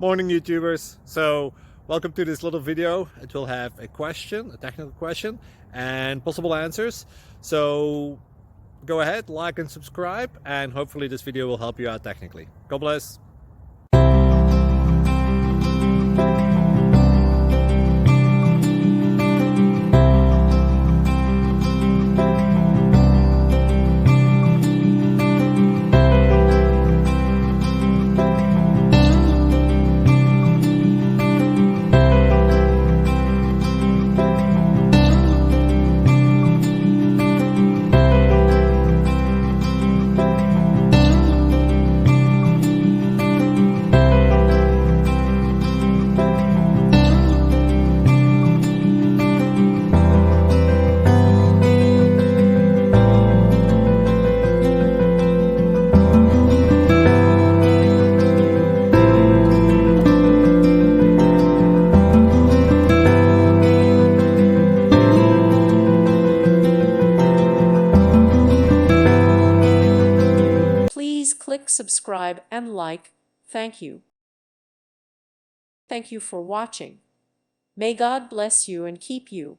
Morning YouTubers. So welcome to this little video. It will have a question, a technical question, and possible answers. So go ahead, like and subscribe, and hopefully this video will help you out technically. God bless. Please click subscribe and like. Thank you. Thank you for watching. May God bless you and keep you.